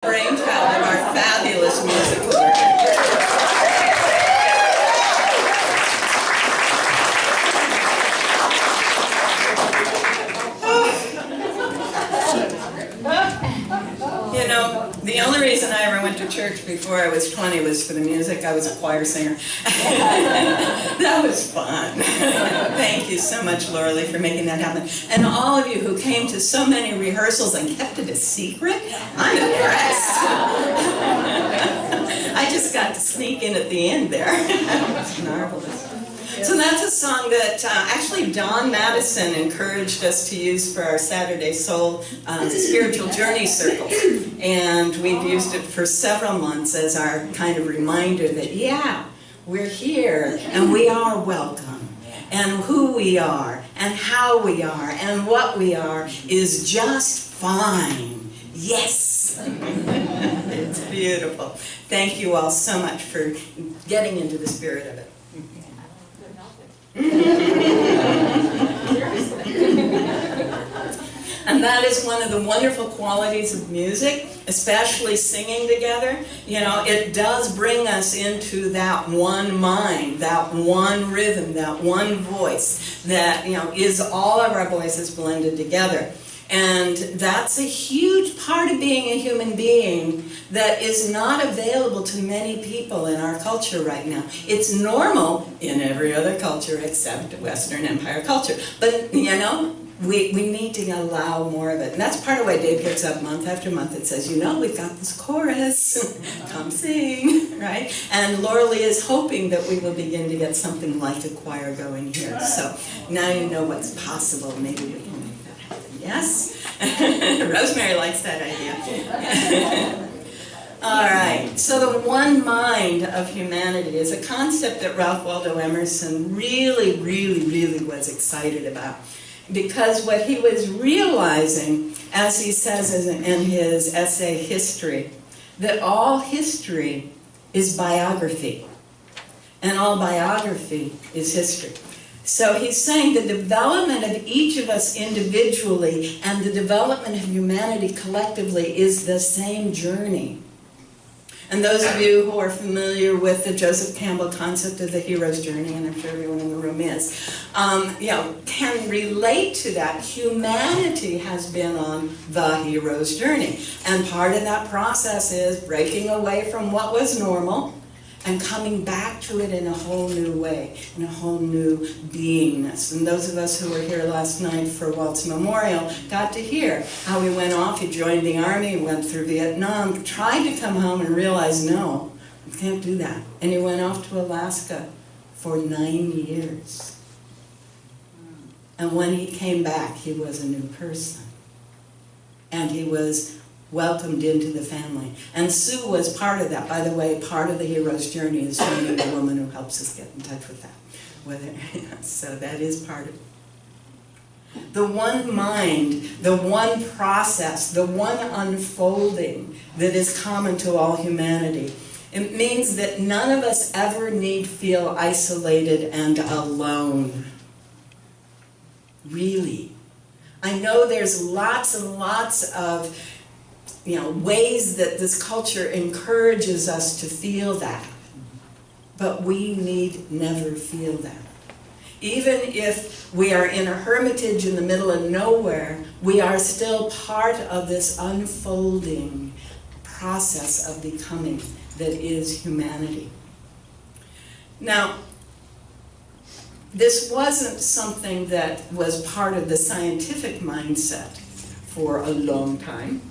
brainchild of our fabulous musical director. You know, the only reason I ever went to church before I was 20 was for the music. I was a choir singer. That was fun. Thank you so much, Laura, for making that happen. And all of you who came to so many rehearsals and kept it a secret, I'm impressed. I just got to sneak in at the end there. That was marvelous. So that's a song that actually Don Madison encouraged us to use for our Saturday Soul Spiritual Journey Circle. And we've used it for several months as our kind of reminder that, yeah, we're here and we are welcome. And who we are and how we are and what we are is just fine. Yes! It's beautiful. Thank you all so much for getting into the spirit of it. And that is one of the wonderful qualities of music, especially singing together. You know, it does bring us into that one mind, that one rhythm, that one voice that, you know, is all of our voices blended together. And that's a huge part of being a human being that is not available to many people in our culture right now. It's normal in every other culture except Western Empire culture. But, you know, we need to allow more of it. And that's part of why Dave gets up month after month and says, you know, we've got this chorus, come sing, right? And Laura Lee is hoping that we will begin to get something like a choir going here. So now you know what's possible. Maybe we can make that happen. Yes? Rosemary likes that idea. All right, so the one mind of humanity is a concept that Ralph Waldo Emerson really was excited about. Because what he was realizing, as he says in his essay, History, that all history is biography, and all biography is history. So he's saying the development of each of us individually and the development of humanity collectively is the same journey. And those of you who are familiar with the Joseph Campbell concept of the hero's journey, and I'm sure everyone in the room is, you know, can relate to that. Humanity has been on the hero's journey. And part of that process is breaking away from what was normal and coming back to it in a whole new way, in a whole new beingness. And those of us who were here last night for Walt's memorial got to hear how he went off, he joined the army, went through Vietnam, tried to come home and realized, no, we can't do that. And he went off to Alaska for 9 years. And when he came back, he was a new person. And he was welcomed into the family. And Sue was part of that. By the way, part of the hero's journey is finding the woman who helps us get in touch with that. So that is part of it. The one mind, the one process, the one unfolding that is common to all humanity. It means that none of us ever need feel isolated and alone. Really. I know there's lots and lots of ways that this culture encourages us to feel that. But we need never feel that. Even if we are in a hermitage in the middle of nowhere, we are still part of this unfolding process of becoming that is humanity. Now, this wasn't something that was part of the scientific mindset for a long time.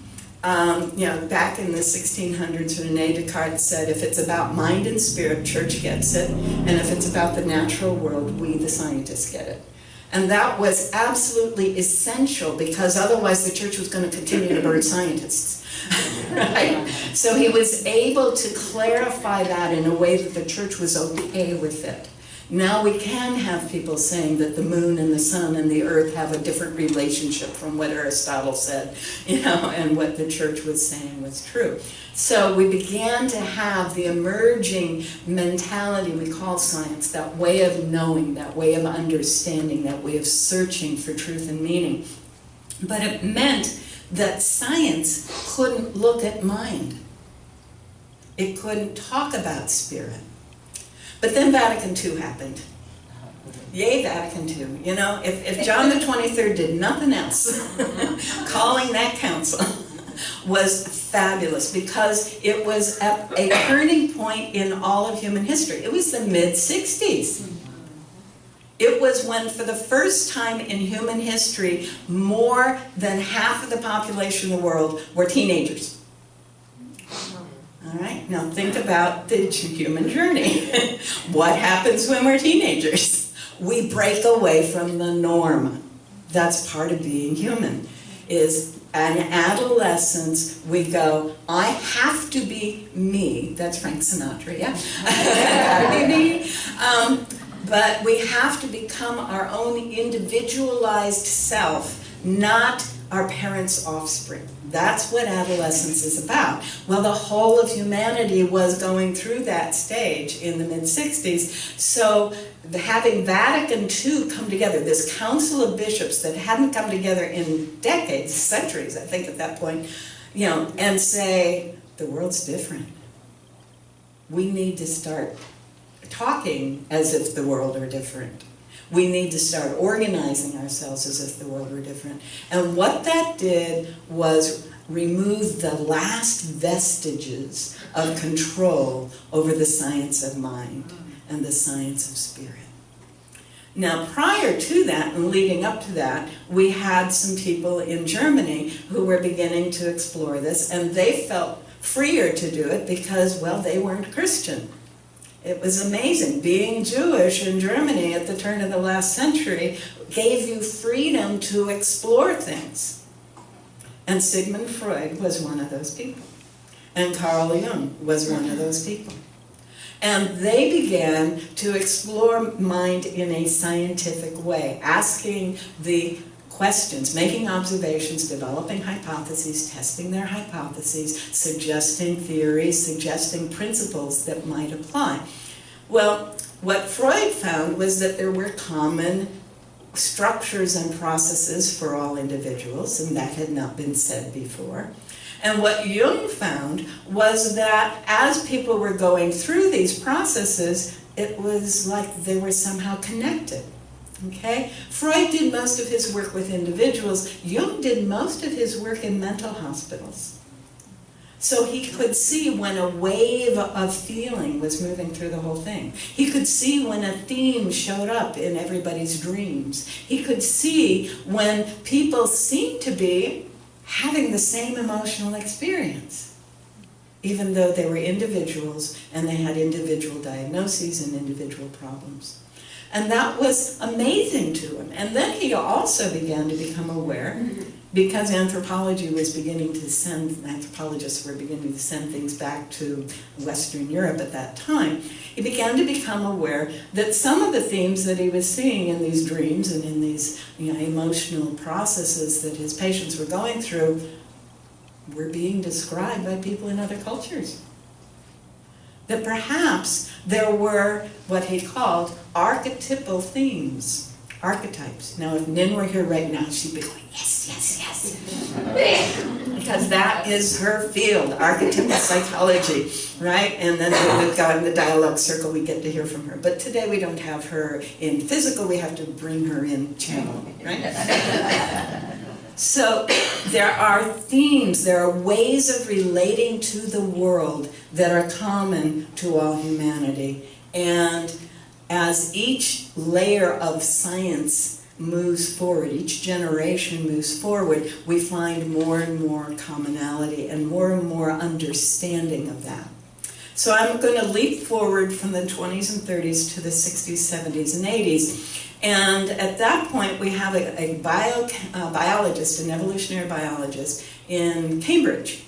Back in the 1600s, René Descartes said, if it's about mind and spirit, church gets it, and if it's about the natural world, we, the scientists, get it. And that was absolutely essential, because otherwise the church was going to continue to burn scientists. Right? So he was able to clarify that in a way that the church was okay with it. Now we can have people saying that the moon and the sun and the earth have a different relationship from what Aristotle said, and what the church was saying was true. So we began to have the emerging mentality we call science, that way of knowing, that way of understanding, that way of searching for truth and meaning. But it meant that science couldn't look at mind. It couldn't talk about spirit. But then Vatican II happened. Yay, Vatican II. You know, if John the 23rd did nothing else, calling that council was fabulous, because it was at a turning point in all of human history. It was the mid-60s. It was when, for the first time in human history, more than half of the population of the world were teenagers. All right, now think about the human journey. What happens when we're teenagers? We break away from the norm. That's part of being human. Is in adolescence, we go, I have to be me. That's Frank Sinatra, yeah? I gotta be me. But we have to become our own individualized self, not our parents' offspring. That's what adolescence is about. Well, the whole of humanity was going through that stage in the mid-60s. So having Vatican II come together, this council of bishops that hadn't come together in decades, centuries, I think at that point, you know, and say, the world's different. We need to start talking as if the world are different. We need to start organizing ourselves as if the world were different. And what that did was remove the last vestiges of control over the science of mind and the science of spirit. Now, prior to that and leading up to that, we had some people in Germany who were beginning to explore this, and they felt freer to do it because, well, they weren't Christian. It was amazing. Being Jewish in Germany at the turn of the last century gave you freedom to explore things. And Sigmund Freud was one of those people. And Carl Jung was one of those people. And they began to explore mind in a scientific way, asking the questions, making observations, developing hypotheses, testing their hypotheses, suggesting theories, suggesting principles that might apply. Well, what Freud found was that there were common structures and processes for all individuals, and that had not been said before. And what Jung found was that as people were going through these processes, it was like they were somehow connected. Okay? Freud did most of his work with individuals. Jung did most of his work in mental hospitals. So he could see when a wave of feeling was moving through the whole thing. He could see when a theme showed up in everybody's dreams. He could see when people seemed to be having the same emotional experience, even though they were individuals and they had individual diagnoses and individual problems. And that was amazing to him. And then he also began to become aware, because anthropology was beginning to send, anthropologists were beginning to send things back to Western Europe at that time, he began to become aware that some of the themes that he was seeing in these dreams and in these, you know, emotional processes that his patients were going through were being described by people in other cultures. That perhaps there were what he called archetypal themes, archetypes. Now, if Nin were here right now, she'd be going, yes, yes, yes. Because that is her field, archetypal psychology, right? And then we've got in the dialogue circle, we get to hear from her. But today we don't have her in physical, we have to bring her in channel, right? So there are themes, there are ways of relating to the world that are common to all humanity. And as each layer of science moves forward, each generation moves forward, we find more and more commonality and more understanding of that. So I'm going to leap forward from the 20s and 30s to the 60s, 70s, and 80s. And at that point, we have a biologist, an evolutionary biologist in Cambridge.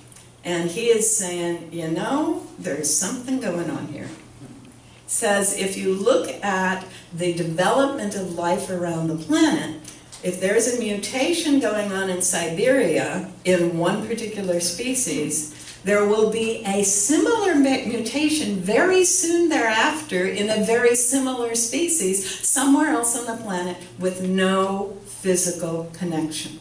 And he is saying, you know, there's something going on here. Says if you look at the development of life around the planet, if there's a mutation going on in Siberia in one particular species, there will be a similar mutation very soon thereafter in a very similar species somewhere else on the planet with no physical connection.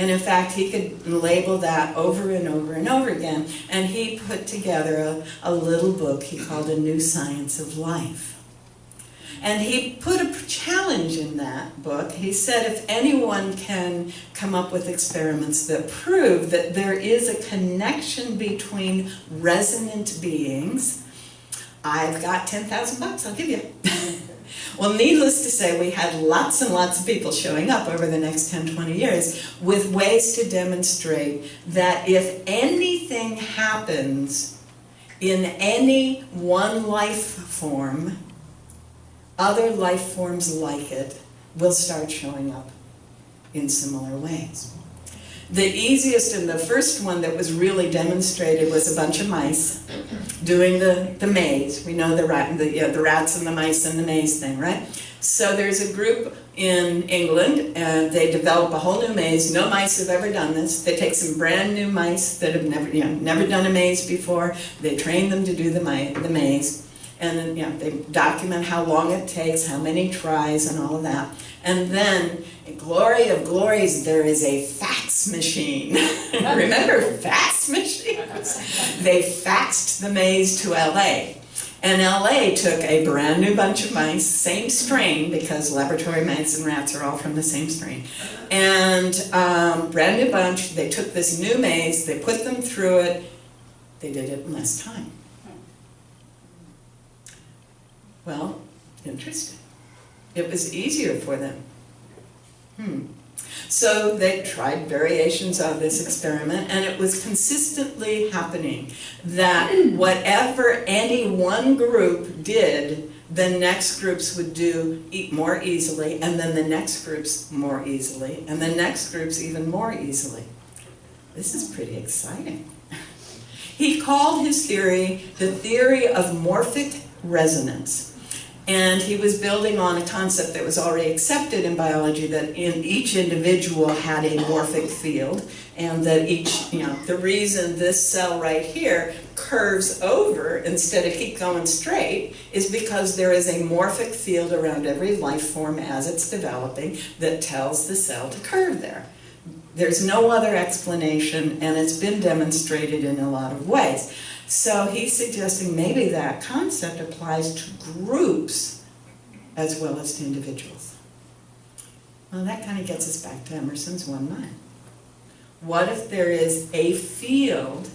And in fact, he could label that over and over and over again. And he put together a little book he called A New Science of Life. And he put a challenge in that book. He said if anyone can come up with experiments that prove that there is a connection between resonant beings, I've got 10,000 bucks, I'll give you. Well, needless to say, we had lots and lots of people showing up over the next 10, 20 years with ways to demonstrate that if anything happens in any one life form, other life forms like it will start showing up in similar ways. The easiest and the first one that was really demonstrated was a bunch of mice doing the maze. We know the rats and the mice and the maze thing, right? So there's a group in England, and they develop a whole new maze. No mice have ever done this. They take some brand new mice that have never done a maze before. They train them to do the maze. And then, they document how long it takes, how many tries, and all of that. And then, in glory of glories, there is a fax machine. Remember fax machines? They faxed the maze to LA. And LA took a brand new bunch of mice, same strain, because laboratory mice and rats are all from the same strain. And brand new bunch, they took this new maze, they put them through it, they did it in less time. Well, interesting. It was easier for them. So they tried variations of this experiment, and it was consistently happening that whatever any one group did, the next groups would do more easily, and then the next groups more easily, and the next groups even more easily. This is pretty exciting. He called his theory the theory of morphic resonance. And he was building on a concept that was already accepted in biology, that each individual had a morphic field, and that the reason this cell right here curves over instead of keep going straight is because there is a morphic field around every life form as it's developing that tells the cell to curve there. There's no other explanation, and it's been demonstrated in a lot of ways. So he's suggesting maybe that concept applies to groups as well as to individuals. Well, that kind of gets us back to Emerson's one mind. What if there is a field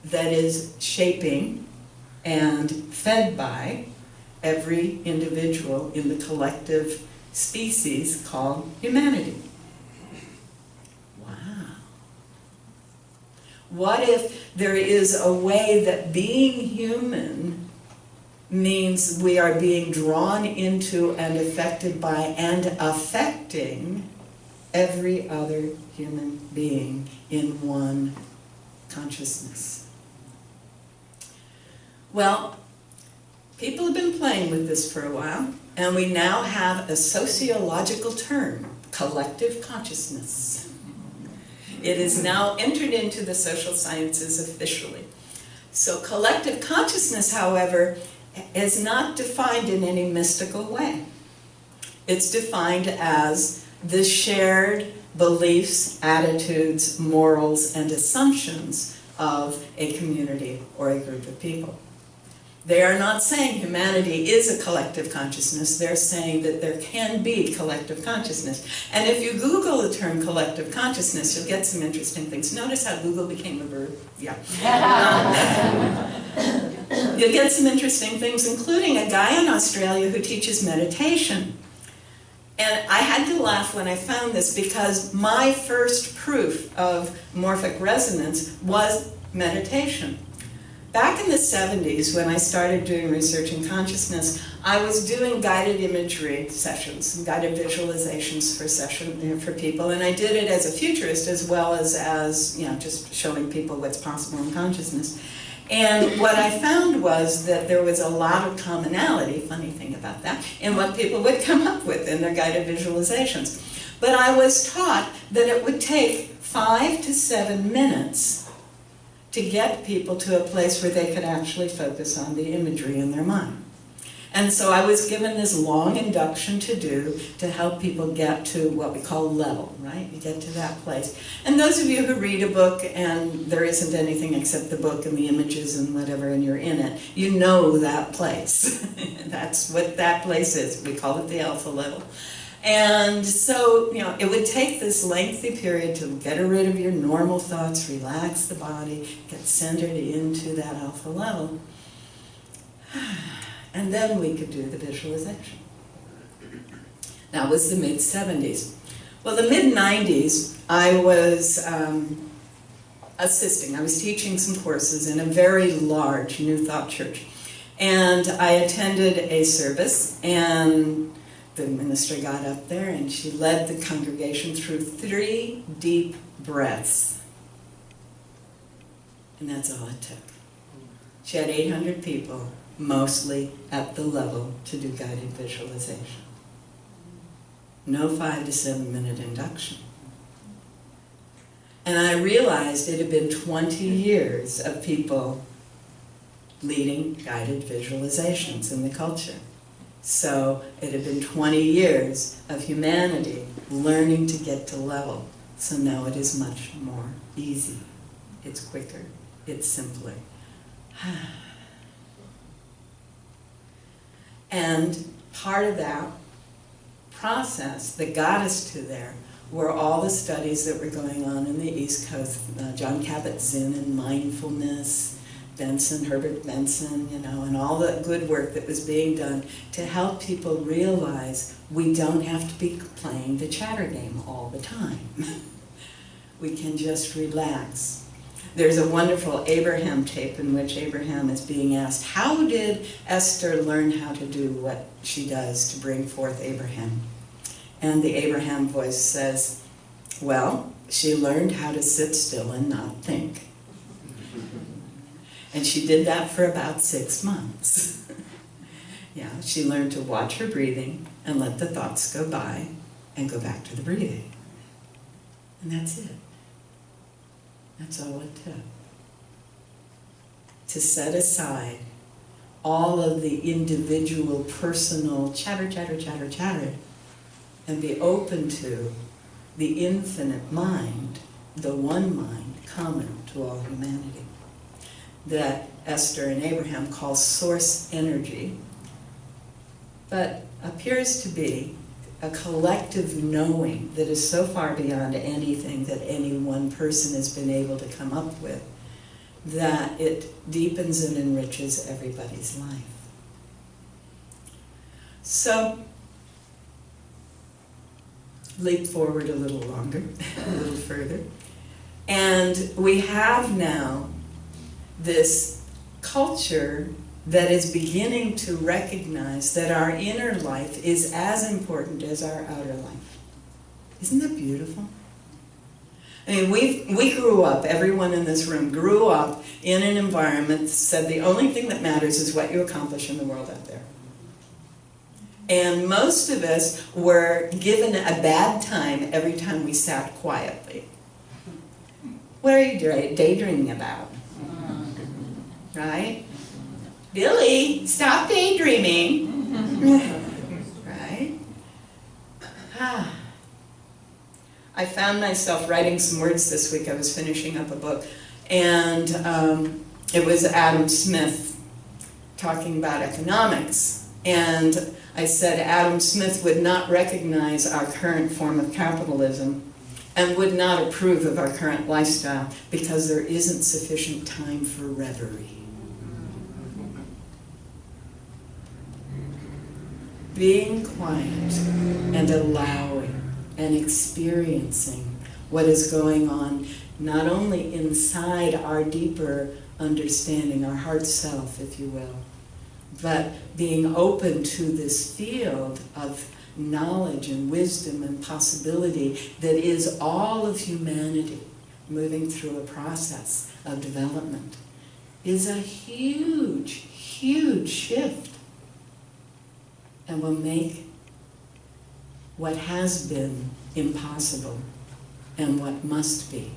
that is shaping and fed by every individual in the collective species called humanity? What if there is a way that being human means we are being drawn into and affected by and affecting every other human being in one consciousness? Well, people have been playing with this for a while, and we now have a sociological term, collective consciousness. It is now entered into the social sciences officially. So collective consciousness, however, is not defined in any mystical way. It's defined as the shared beliefs, attitudes, morals, and assumptions of a community or a group of people. They are not saying humanity is a collective consciousness. They're saying that there can be collective consciousness. And if you Google the term collective consciousness, you'll get some interesting things. Notice how Google became a verb? Yeah. You'll get some interesting things, including a guy in Australia who teaches meditation. And I had to laugh when I found this, because my first proof of morphic resonance was meditation. Back in the 70s, when I started doing research in consciousness, I was doing guided imagery sessions, guided visualizations for people, and I did it as a futurist as well as just showing people what's possible in consciousness. And what I found was that there was a lot of commonality, funny thing about that, in what people would come up with in their guided visualizations. But I was taught that it would take 5 to 7 minutes to get people to a place where they could actually focus on the imagery in their mind. And so I was given this long induction to do to help people get to what we call level, right? You get to that place. And those of you who read a book and there isn't anything except the book and the images and whatever and you're in it, you know that place. That's what that place is. We call it the alpha level. And so, you know, it would take this lengthy period to get rid of your normal thoughts, relax the body, get centered into that alpha level. And then we could do the visualization. That was the mid-70s. Well, the mid-90s, I was assisting. I was teaching some courses in a very large New Thought church. And I attended a service, and the minister got up there and she led the congregation through 3 deep breaths. And that's all it took. She had 800 people, mostly at the level, to do guided visualization. No 5 to 7 minute induction. And I realized it had been 20 years of people leading guided visualizations in the culture. So it had been 20 years of humanity learning to get to level. So now it is much more easy. It's quicker. It's simpler. And part of that process that got us to there were all the studies that were going on in the East Coast. John Kabat-Zinn and mindfulness, Herbert Benson, you know, and all the good work that was being done to help people realize we don't have to be playing the chatter game all the time. We can just relax. There's a wonderful Abraham tape in which Abraham is being asked, how did Esther learn how to do what she does to bring forth Abraham? And the Abraham voice says, well, she learned how to sit still and not think. And she did that for about 6 months. Yeah, she learned to watch her breathing and let the thoughts go by and go back to the breathing. And that's it. That's all it took. To set aside all of the individual, personal chatter, and be open to the infinite mind, the one mind common to all humanity, that Esther and Abraham call source energy, but appears to be a collective knowing that is so far beyond anything that any one person has been able to come up with, that it deepens and enriches everybody's life. So, leap forward a little longer, a little further, and we have now this culture that is beginning to recognize that our inner life is as important as our outer life. Isn't that beautiful? I mean, we grew up, everyone in this room grew up in an environment that said the only thing that matters is what you accomplish in the world out there. And most of us were given a bad time every time we sat quietly. What are you daydreaming about? Right? Billy, stop daydreaming. Right? I found myself writing some words this week. I was finishing up a book, and it was Adam Smith talking about economics. And I said Adam Smith would not recognize our current form of capitalism and would not approve of our current lifestyle because there isn't sufficient time for reverie. Being quiet and allowing and experiencing what is going on, not only inside our deeper understanding, our heart self, if you will, but being open to this field of knowledge and wisdom and possibility that is all of humanity moving through a process of development, is a huge, huge shift, and will make what has been impossible and what must be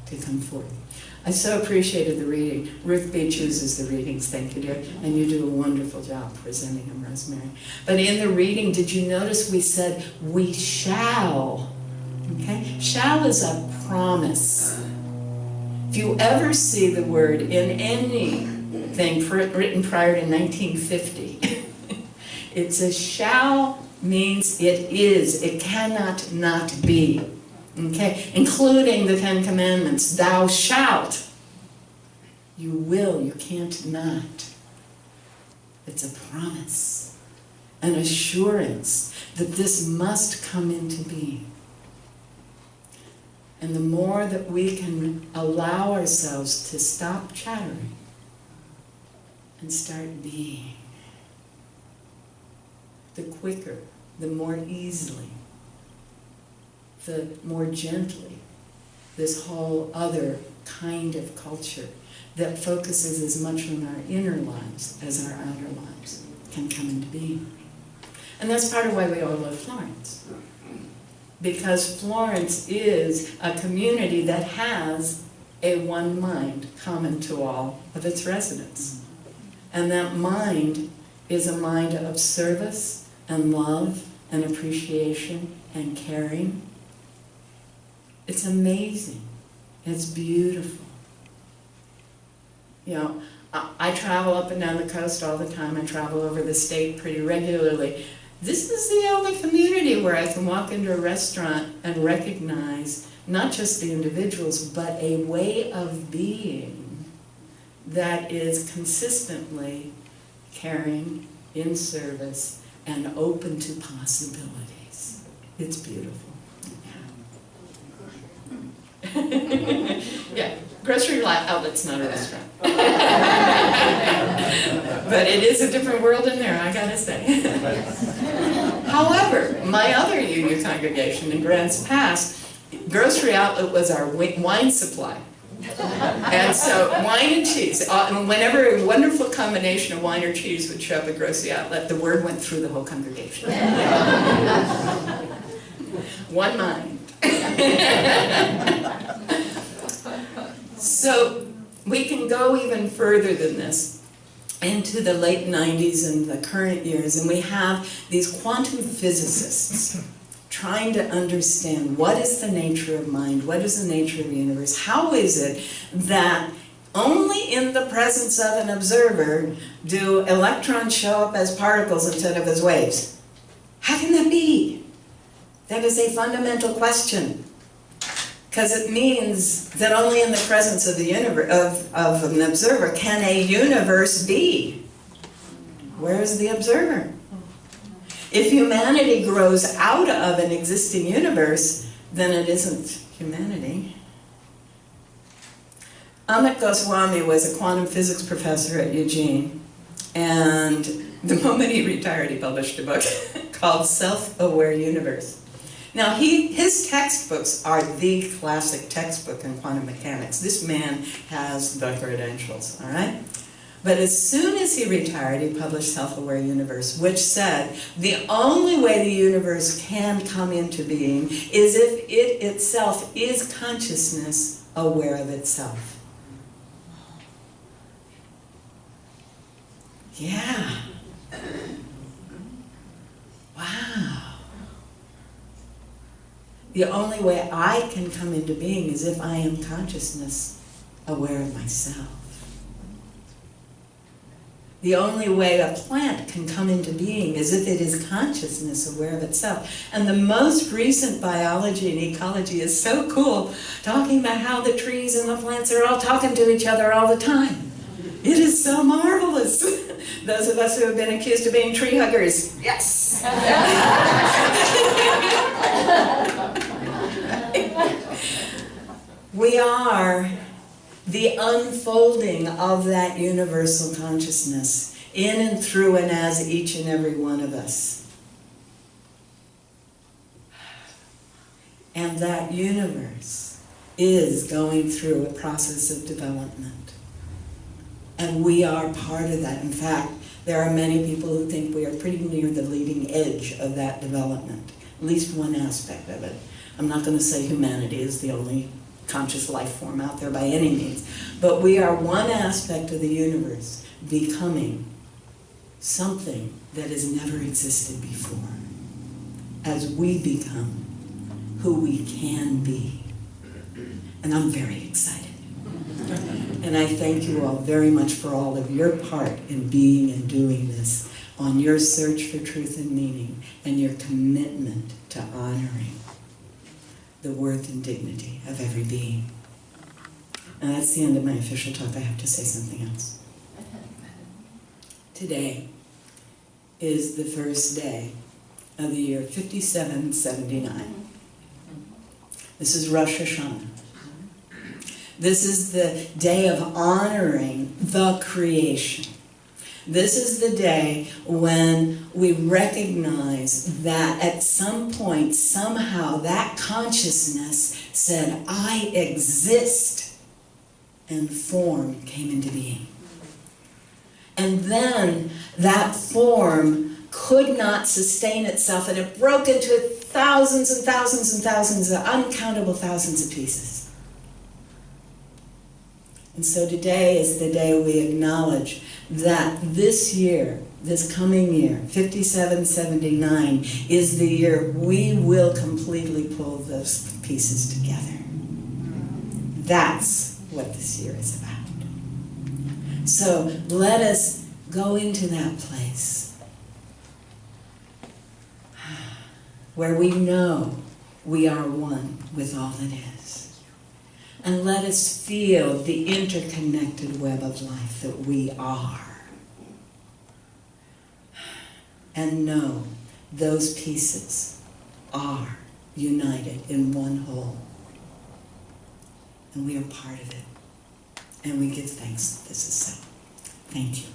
to come forth. I so appreciated the reading. Ruth B. chooses the readings, thank you, dear. And you do a wonderful job presenting them, Rosemary. But in the reading, did you notice we said, we shall? Okay? Shall is a promise. If you ever see the word in anything written prior to 1950, it says shall means it is. It cannot not be. Okay, including the Ten Commandments. Thou shalt. You will, you can't not. It's a promise, an assurance that this must come into being. And the more that we can allow ourselves to stop chattering and start being, the quicker, the more easily, the more gently, this whole other kind of culture that focuses as much on our inner lives as our outer lives can come into being. And that's part of why we all love Florence. Because Florence is a community that has a one mind common to all of its residents. And that mind is a mind of service and love and appreciation and caring. It's amazing. It's beautiful. You know, I travel up and down the coast all the time. I travel over the state pretty regularly. This is the only community where I can walk into a restaurant and recognize not just the individuals, but a way of being that is consistently caring, in service, and open to possibilities. It's beautiful. Yeah, grocery outlet's not a restaurant. But it is a different world in there, I gotta say. However, my other UU congregation in Grants Pass, grocery outlet was our wine supply. And so wine and cheese, whenever a wonderful combination of wine or cheese would show up at grocery outlet, the word went through the whole congregation. One mind. So we can go even further than this into the late 90s and the current years, and we have these quantum physicists trying to understand what is the nature of mind, what is the nature of the universe, how is it that only in the presence of an observer do electrons show up as particles instead of as waves? How can that be? That is a fundamental question. Because it means that only in the presence of the universe, of an observer, can a universe be. Where is the observer? If humanity grows out of an existing universe, then it isn't humanity. Amit Goswami was a quantum physics professor at Eugene, and the moment he retired, he published a book called Self-Aware Universe. Now, his textbooks are the classic textbook in quantum mechanics. This man has the credentials, all right? But as soon as he retired, he published Self-Aware Universe, which said the only way the universe can come into being is if it itself is consciousness aware of itself. Yeah. Wow. The only way I can come into being is if I am consciousness aware of myself. The only way a plant can come into being is if it is consciousness aware of itself. And the most recent biology and ecology is so cool, talking about how the trees and the plants are all talking to each other all the time. It is so marvelous. Those of us who have been accused of being tree huggers, yes! We are the unfolding of that universal consciousness in and through and as each and every one of us. And that universe is going through a process of development. And we are part of that. In fact, there are many people who think we are pretty near the leading edge of that development, at least one aspect of it. I'm not going to say humanity is the only conscious life form out there by any means. But we are one aspect of the universe becoming something that has never existed before as we become who we can be. And I'm very excited. And I thank you all very much for all of your part in being and doing this, on your search for truth and meaning, and your commitment to honoring the worth and dignity of every being. And that's the end of my official talk. I have to say something else. Today is the first day of the year 5779. This is Rosh Hashanah. This is the day of honoring the creation. This is the day when we recognize that at some point, somehow, that consciousness said, I exist, and form came into being. And then that form could not sustain itself, and it broke into thousands and thousands and thousands, uncountable thousands of pieces. And so today is the day we acknowledge that this year, this coming year, 5779, is the year we will completely pull those pieces together. That's what this year is about. So let us go into that place where we know we are one with all that is. And let us feel the interconnected web of life that we are. And know those pieces are united in one whole. And we are part of it. And we give thanks that this is so. Thank you.